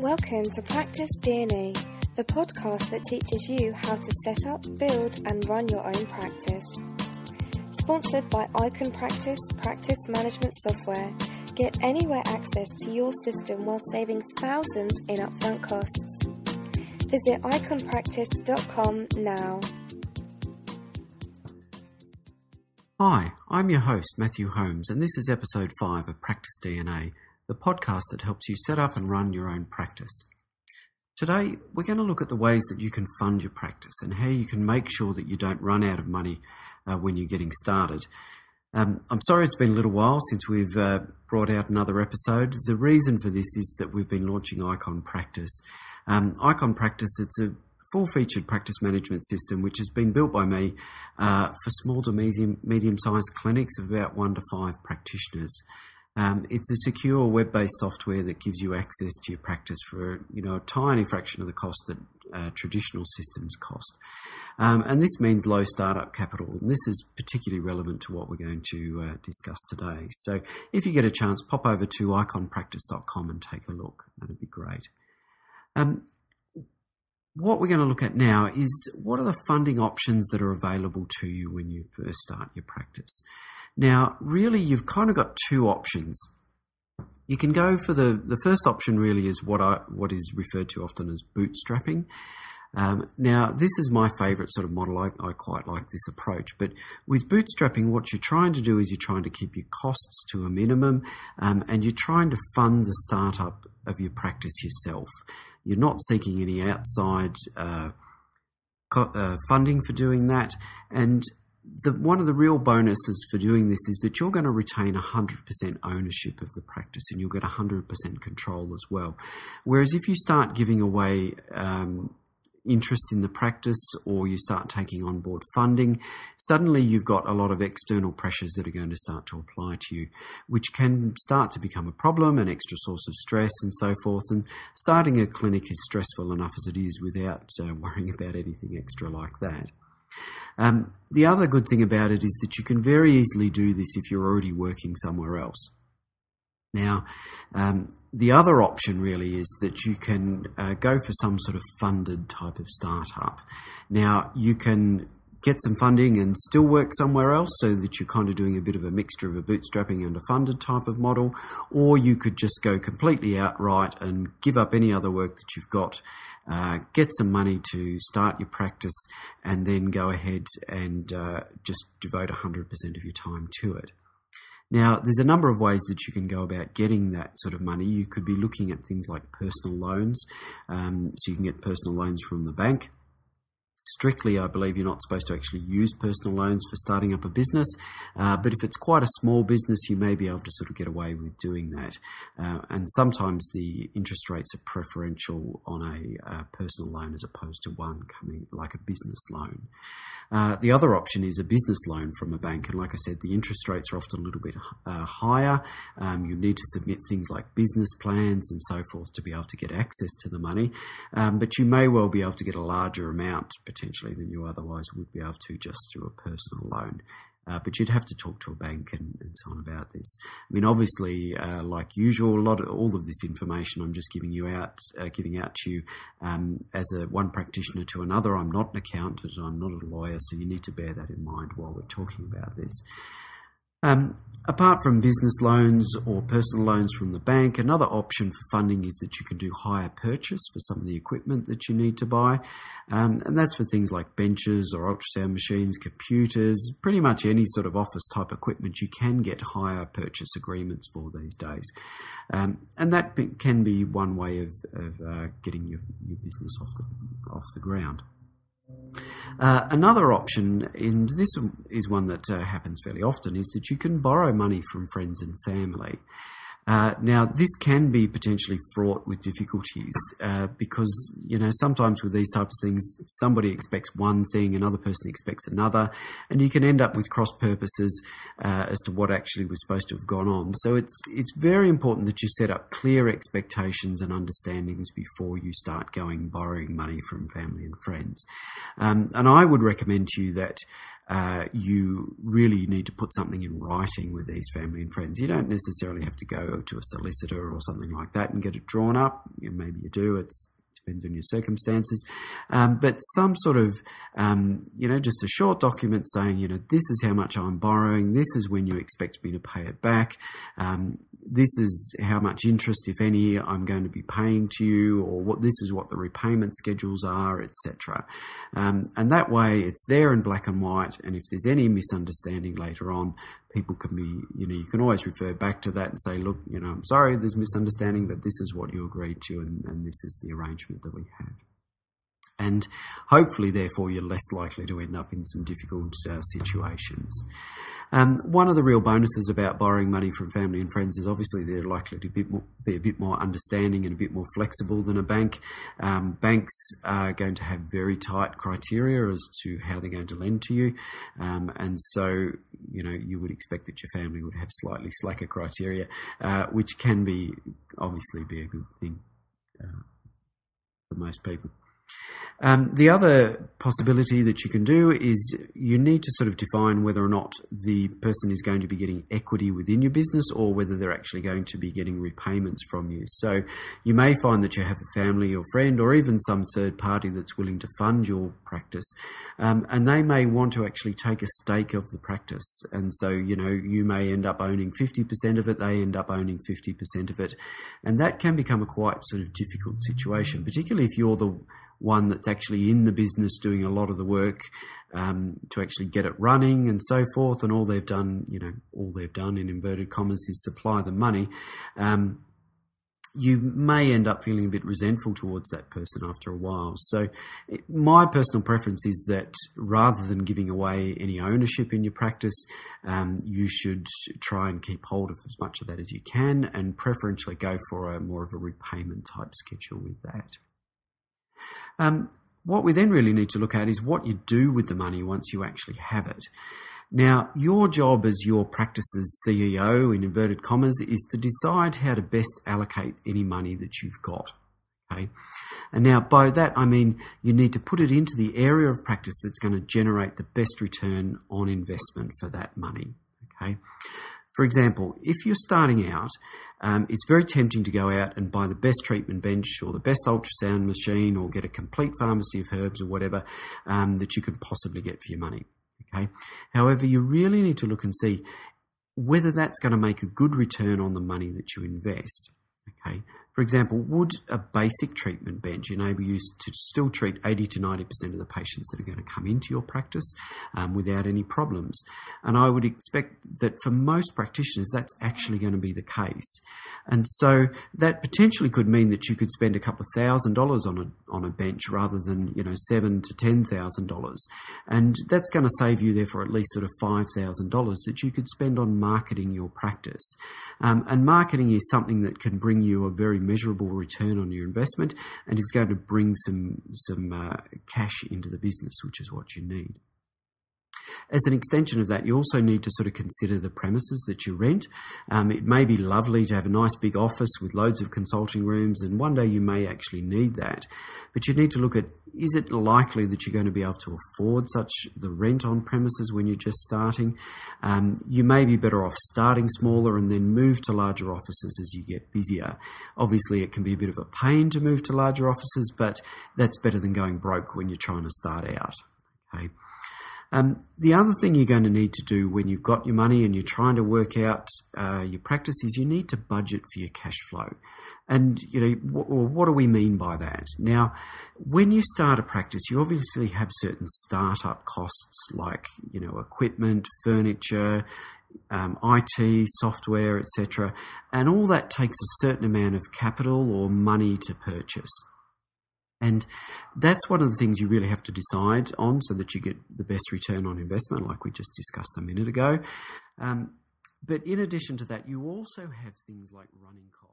Welcome to Practice D&E, the podcast that teaches you how to set up, build and run your own practice. Sponsored by Icon Practice Practice Management Software, get anywhere access to your system while saving thousands in upfront costs. Visit iconpractice.com now. Hi, I'm your host, Matthew Holmes, and this is episode 5 of Practice D&A, the podcast that helps you set up and run your own practice. Today, we're going to look at the ways that you can fund your practice and how you can make sure that you don't run out of money when you're getting started. I'm sorry it's been a little while since we've brought out another episode. The reason for this is that we've been launching Icon Practice. Icon Practice, it's a full-featured practice management system which has been built by me for small to medium-sized clinics of about 1 to 5 practitioners. It's a secure web-based software that gives you access to your practice for a tiny fraction of the cost that traditional systems cost. And this means low startup capital, and this is particularly relevant to what we're going to discuss today. So if you get a chance, pop over to iconpractice.com and take a look. That'd be great. What we're going to look at now is what are the funding options that are available to you when you first start your practice. Now, really, you've kind of got 2 options. You can go for the first option really is what is referred to often as bootstrapping. Now, this is my favourite sort of model. I quite like this approach. But with bootstrapping, what you're trying to do is you're trying to keep your costs to a minimum and you're trying to fund the startup of your practice yourself. You're not seeking any outside funding for doing that. And one of the real bonuses for doing this is that you're going to retain 100% ownership of the practice and you'll get 100% control as well. Whereas if you start giving away interest in the practice or you start taking on board funding, suddenly you've got a lot of external pressures that are going to start to apply to you, which can start to become a problem, an extra source of stress and so forth. And starting a clinic is stressful enough as it is without worrying about anything extra like that. The other good thing about it is that you can very easily do this if you're already working somewhere else. Now, the other option really is that you can go for some sort of funded type of startup. Now, you can get some funding and still work somewhere else so that you're kind of doing a bit of a mixture of a bootstrapping and a funded type of model, or you could just go completely outright and give up any other work that you've got, get some money to start your practice and then go ahead and just devote 100% of your time to it. Now, there's a number of ways that you can go about getting that sort of money. You could be looking at things like personal loans. So you can get personal loans from the bank. Strictly, I believe you're not supposed to actually use personal loans for starting up a business. But if it's quite a small business, you may be able to sort of get away with doing that. And sometimes the interest rates are preferential on a personal loan as opposed to one coming like a business loan. The other option is a business loan from a bank. And like I said, the interest rates are often a little bit higher. You need to submit things like business plans and so forth to be able to get access to the money. But you may well be able to get a larger amount potentially than you otherwise would be able to just through a personal loan. But you'd have to talk to a bank and so on about this. I mean, obviously, like usual, all of this information I'm just giving out to you as one practitioner to another. I'm not an accountant, I'm not a lawyer, so you need to bear that in mind while we're talking about this. Apart from business loans or personal loans from the bank, another option for funding is that you can do hire purchase for some of the equipment that you need to buy. And that's for things like benches or ultrasound machines, computers, pretty much any sort of office type equipment you can get hire purchase agreements for these days. And that can be one way of getting your business off the ground. Another option, and this is one that happens fairly often, is that you can borrow money from friends and family. Now, this can be potentially fraught with difficulties because, sometimes with these types of things, somebody expects one thing, another person expects another, and you can end up with cross purposes as to what actually was supposed to have gone on. So it's very important that you set up clear expectations and understandings before you start borrowing money from family and friends. And I would recommend to you that you really need to put something in writing with these family and friends. You don't necessarily have to go go to a solicitor or something like that and get it drawn up. Maybe you do. It depends on your circumstances. But some sort of, just a short document saying, this is how much I'm borrowing. This is when you expect me to pay it back. This is how much interest, if any, I'm going to be paying to you, or this is what the repayment schedules are, etc. And that way it's there in black and white. And if there's any misunderstanding later on, people can be, you can always refer back to that and say, look, I'm sorry, there's misunderstanding, but this is what you agreed to, and this is the arrangement that we have. And hopefully, therefore, you're less likely to end up in some difficult situations. One of the real bonuses about borrowing money from family and friends is obviously they're likely to be a bit more understanding and a bit more flexible than a bank. Banks are going to have very tight criteria as to how they're going to lend to you. And so, you would expect that your family would have slightly slacker criteria, which can obviously be a good thing for most people. The other possibility that you can do is you need to sort of define whether or not the person is going to be getting equity within your business or whether they're actually going to be getting repayments from you. So you may find that you have a family or friend or even some third party that's willing to fund your practice, and they may want to actually take a stake of the practice. And so, you may end up owning 50% of it, they end up owning 50% of it. And that can become a quite sort of difficult situation, particularly if you're the one that's actually in the business doing a lot of the work to actually get it running and so forth, and all they've done in inverted commas is supply the money. You may end up feeling a bit resentful towards that person after a while. So my personal preference is that rather than giving away any ownership in your practice, you should try and keep hold of as much of that as you can, and preferentially go for more of a repayment type schedule with that. What we then really need to look at is what you do with the money once you actually have it. Now, your job as your practice's CEO, in inverted commas, is to decide how to best allocate any money that you've got. Okay? And now by that, I mean you need to put it into the area of practice that's going to generate the best return on investment for that money. Okay? For example, if you're starting out, it's very tempting to go out and buy the best treatment bench or the best ultrasound machine or get a complete pharmacy of herbs or whatever that you can possibly get for your money. Okay. However, you really need to look and see whether that's going to make a good return on the money that you invest. Okay. For example, would a basic treatment bench enable you to still treat 80 to 90% of the patients that are going to come into your practice without any problems? And I would expect that for most practitioners, that's actually going to be the case. And so that potentially could mean that you could spend a couple of $1,000s on a bench rather than, $7,000 to $10,000. And that's going to save you therefore at least sort of $5,000 that you could spend on marketing your practice. And marketing is something that can bring you a very measurable return on your investment, and it's going to bring some cash into the business, which is what you need. As an extension of that, you also need to sort of consider the premises that you rent. It may be lovely to have a nice big office with loads of consulting rooms, and one day you may actually need that. But you need to look at, is it likely that you're going to be able to afford the rent on premises when you're just starting? You may be better off starting smaller and then move to larger offices as you get busier. Obviously, it can be a bit of a pain to move to larger offices, but that's better than going broke when you're trying to start out. Okay. The other thing you're going to need to do when you've got your money and you're trying to work out your practice is you need to budget for your cash flow. And, what do we mean by that? Now, when you start a practice, you obviously have certain startup costs like, equipment, furniture, IT, software, etc. And all that takes a certain amount of capital or money to purchase. And that's one of the things you really have to decide on so that you get the best return on investment, like we just discussed a minute ago. But in addition to that, you also have things like running costs.